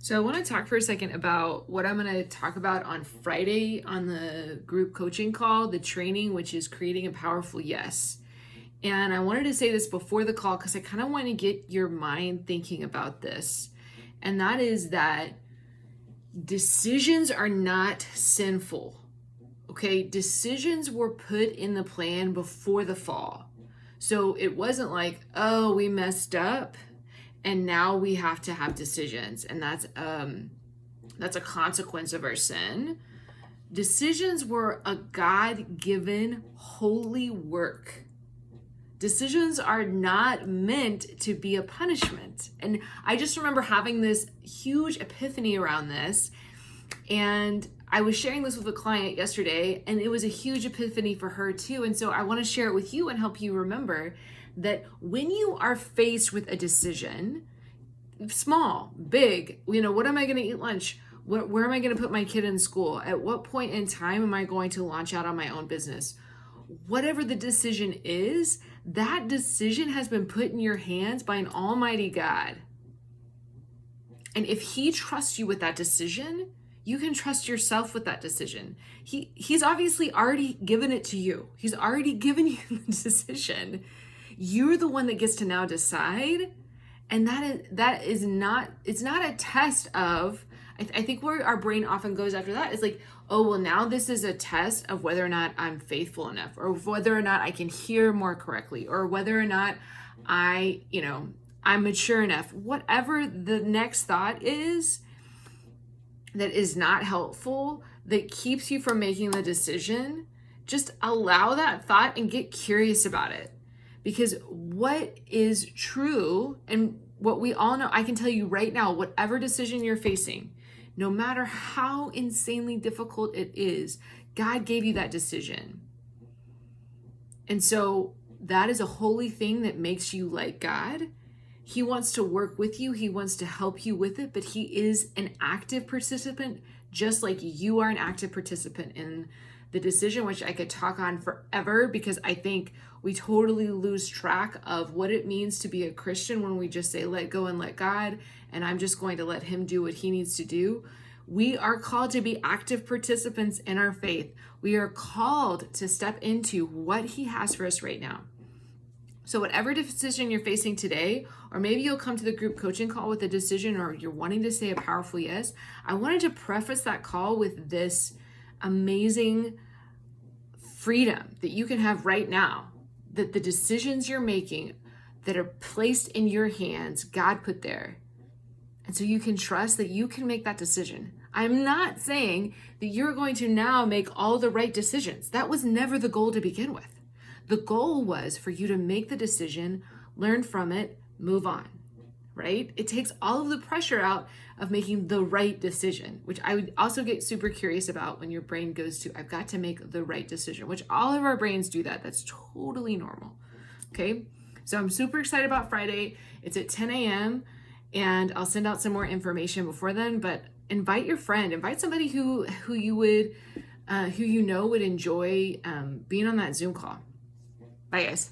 So I want to talk for a second about what I'm going to talk about on Friday on the group coaching call, the training, which is creating a powerful yes. And I wanted to say this before the call because I kind of want to get your mind thinking about this. And that is that decisions are not sinful. Okay, decisions were put in the plan before the fall. So it wasn't like, oh, we messed up and now we have to have decisions, and that's a consequence of our sin. Decisions were a God-given holy work. Decisions are not meant to be a punishment. And I just remember having this huge epiphany around this. And I was sharing this with a client yesterday, and it was a huge epiphany for her too. And so I want to share it with you and help you remember that when you are faced with a decision, small, big, what am I going to eat lunch? Where am I going to put my kid in school? At what point in time am I going to launch out on my own business? Whatever the decision is, that decision has been put in your hands by an almighty God. And if he trusts you with that decision, you can trust yourself with that decision. He's obviously already given it to you. He's already given you the decision. You're the one that gets to now decide. And that is not, it's not a test of, I think where our brain often goes after that is like, oh, well, now this is a test of whether or not I'm faithful enough, or whether or not I can hear more correctly, or whether or not I'm mature enough. Whatever the next thought is that is not helpful, that keeps you from making the decision, just allow that thought and get curious about it. Because what is true, and what we all know, I can tell you right now, whatever decision you're facing, no matter how insanely difficult it is, God gave you that decision. And so that is a holy thing that makes you like God. He wants to work with you. He wants to help you with it, but he is an active participant, just like you are an active participant in the decision, which I could talk on forever, because I think we totally lose track of what it means to be a Christian when we just say, let go and let God, and I'm just going to let him do what he needs to do. We are called to be active participants in our faith. We are called to step into what he has for us right now. So whatever decision you're facing today, or maybe you'll come to the group coaching call with a decision, or you're wanting to say a powerful yes, I wanted to preface that call with this amazing freedom that you can have right now, that the decisions you're making that are placed in your hands, God put there. And so you can trust that you can make that decision. I'm not saying that you're going to now make all the right decisions. That was never the goal to begin with. The goal was for you to make the decision, learn from it, move on, right? It takes all of the pressure out of making the right decision, which I would also get super curious about when your brain goes to, I've got to make the right decision, which all of our brains do that. That's totally normal, okay? So I'm super excited about Friday. It's at 10 a.m. and I'll send out some more information before then, but invite your friend, invite somebody who would enjoy being on that Zoom call. Bye, guys.